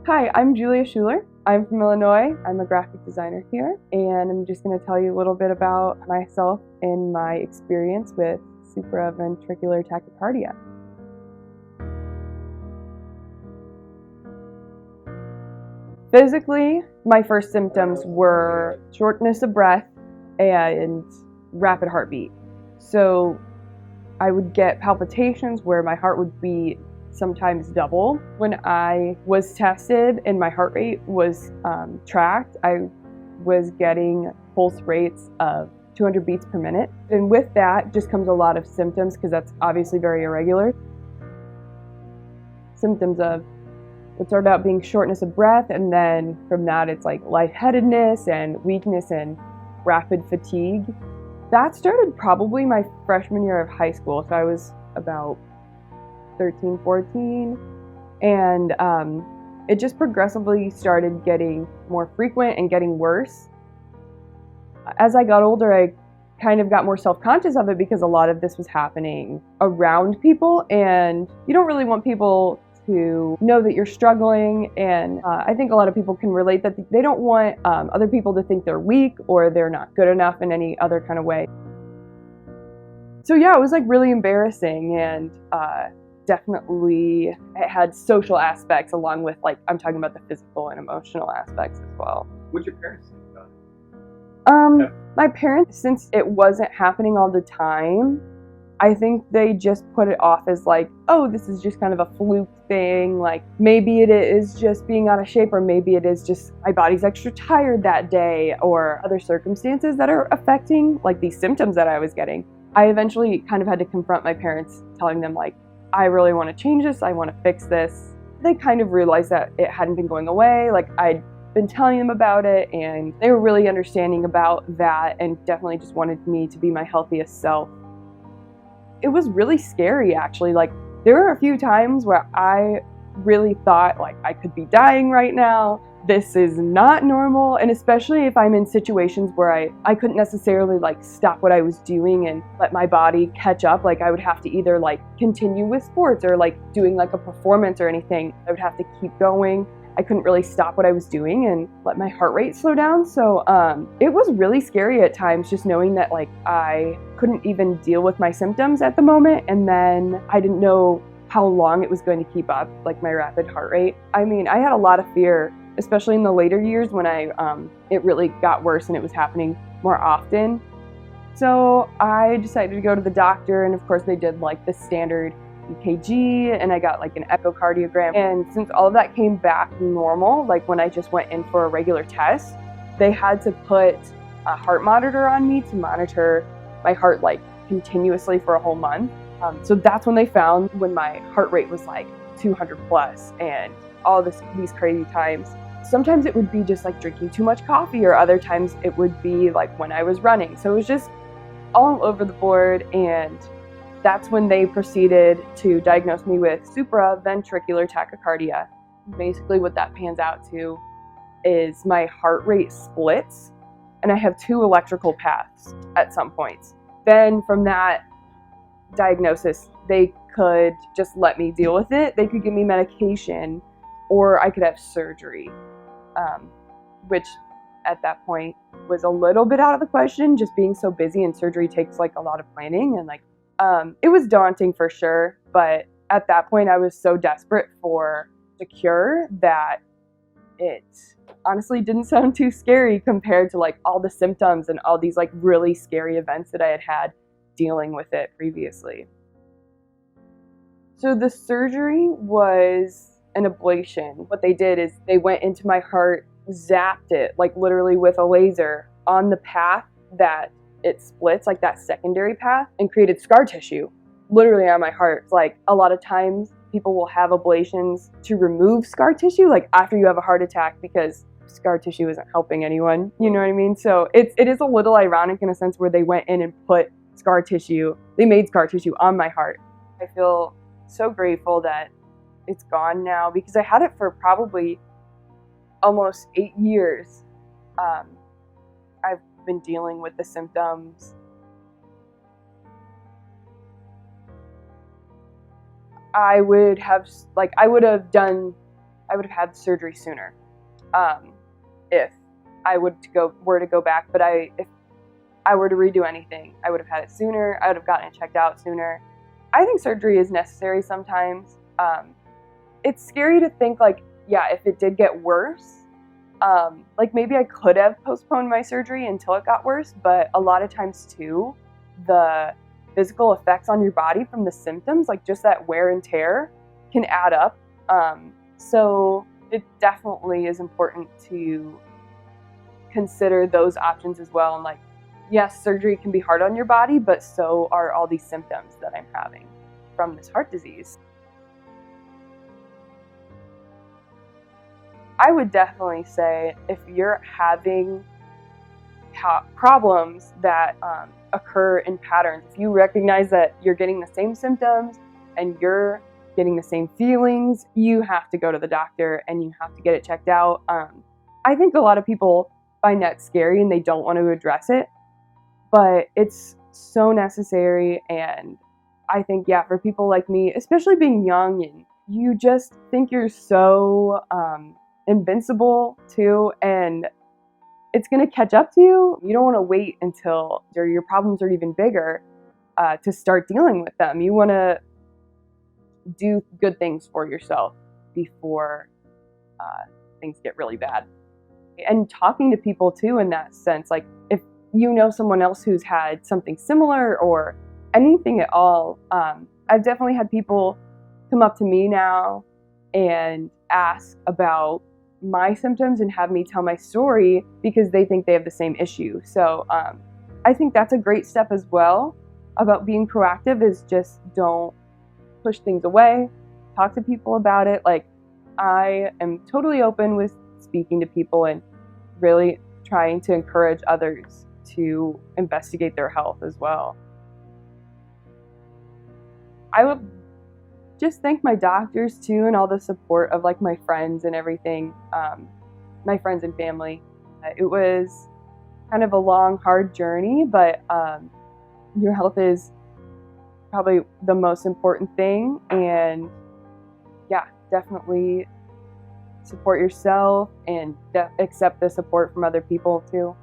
Hi, I'm Julia Schuler. I'm from Illinois. I'm a graphic designer here, and I'm just going to tell you a little bit about myself and my experience with supraventricular tachycardia. Physically, my first symptoms were shortness of breath and rapid heartbeat. So I would get palpitations where my heart would beat sometimes double. When I was tested and my heart rate was tracked, I was getting pulse rates of 200 beats per minute. And with that just comes a lot of symptoms, because that's obviously very irregular. Symptoms of, it started out being shortness of breath, and then from that it's like lightheadedness and weakness and rapid fatigue. That started probably my freshman year of high school, so I was about 13, 14, and it just progressively started getting more frequent and getting worse. As I got older, I kind of got more self-conscious of it, because a lot of this was happening around people, and you don't really want people to know that you're struggling, and I think a lot of people can relate that they don't want other people to think they're weak or they're not good enough in any other kind of way. So yeah, it was like really embarrassing, and definitely it had social aspects along with, like, I'm talking about the physical and emotional aspects as well. What'd your parents think about it? My parents, since it wasn't happening all the time, I think they just put it off as like, oh, this is just kind of a fluke thing. Like, maybe it is just being out of shape, or maybe it is just my body's extra tired that day, or other circumstances that are affecting like these symptoms that I was getting. I eventually kind of had to confront my parents, telling them like, I really want to change this, I want to fix this. They kind of realized that it hadn't been going away. Like, I'd been telling them about it, and they were really understanding about that, and definitely just wanted me to be my healthiest self. It was really scary, actually. Like, there were a few times where I really thought like I could be dying right now. This is not normal. And especially if I'm in situations where I couldn't necessarily like stop what I was doing and let my body catch up. Like, I would have to either like continue with sports or like doing like a performance or anything. I would have to keep going. I couldn't really stop what I was doing and let my heart rate slow down. So it was really scary at times, just knowing that like I couldn't even deal with my symptoms at the moment, and then I didn't know how long it was going to keep up, like my rapid heart rate. I mean, I had a lot of fear, especially in the later years when it really got worse and it was happening more often. So I decided to go to the doctor, and of course they did like the standard EKG, and I got like an echocardiogram. And since all of that came back normal, like when I just went in for a regular test, they had to put a heart monitor on me to monitor my heart like continuously for a whole month. So that's when they found when my heart rate was like 200 plus and all these crazy times. Sometimes it would be just like drinking too much coffee, or other times it would be like when I was running. So it was just all over the board, and that's when they proceeded to diagnose me with supraventricular tachycardia. Basically what that pans out to is my heart rate splits, and I have two electrical paths at some points. Then from that diagnosis, they could just let me deal with it. They could give me medication, or I could have surgery, which at that point was a little bit out of the question, just being so busy, and surgery takes like a lot of planning, and like it was daunting for sure. But at that point I was so desperate for the cure that it honestly didn't sound too scary compared to like all the symptoms and all these like really scary events that I had dealing with it previously. So the surgery was an ablation. What they did is they went into my heart, zapped it like literally with a laser on the path that it splits, like that secondary path, and created scar tissue literally on my heart. Like, a lot of times people will have ablations to remove scar tissue like after you have a heart attack, because scar tissue isn't helping anyone, you know what I mean? So it is a little ironic in a sense, where they went in and put scar tissue, they made scar tissue on my heart. I feel so grateful that it's gone now, because I had it for probably almost 8 years. I've been dealing with the symptoms. I would have done I would have had surgery sooner if I were to go back. But if I were to redo anything, I would have had it sooner. I would have gotten it checked out sooner. I think surgery is necessary sometimes. It's scary to think like, yeah, if it did get worse, like maybe I could have postponed my surgery until it got worse, but a lot of times too, the physical effects on your body from the symptoms, like just that wear and tear, can add up. So it definitely is important to consider those options as well. And like, yes, surgery can be hard on your body, but so are all these symptoms that I'm having from this heart disease. I would definitely say if you're having problems that occur in patterns, if you recognize that you're getting the same symptoms and you're getting the same feelings, you have to go to the doctor and you have to get it checked out. I think a lot of people find that scary and they don't want to address it, but it's so necessary. And I think, yeah, for people like me, especially being young and you just think you're so invincible too, and it's going to catch up to you. You don't want to wait until your problems are even bigger to start dealing with them. You want to do good things for yourself before things get really bad. And talking to people too in that sense, like if you know someone else who's had something similar or anything at all, I've definitely had people come up to me now and ask about my symptoms and have me tell my story because they think they have the same issue. So I think that's a great step as well about being proactive, is just don't push things away, talk to people about it. Like, I am totally open with speaking to people and really trying to encourage others to investigate their health as well. I would just thank my doctors too, and all the support of like my friends and everything, my friends and family. It was kind of a long, hard journey, but your health is probably the most important thing. And yeah, definitely support yourself and accept the support from other people too.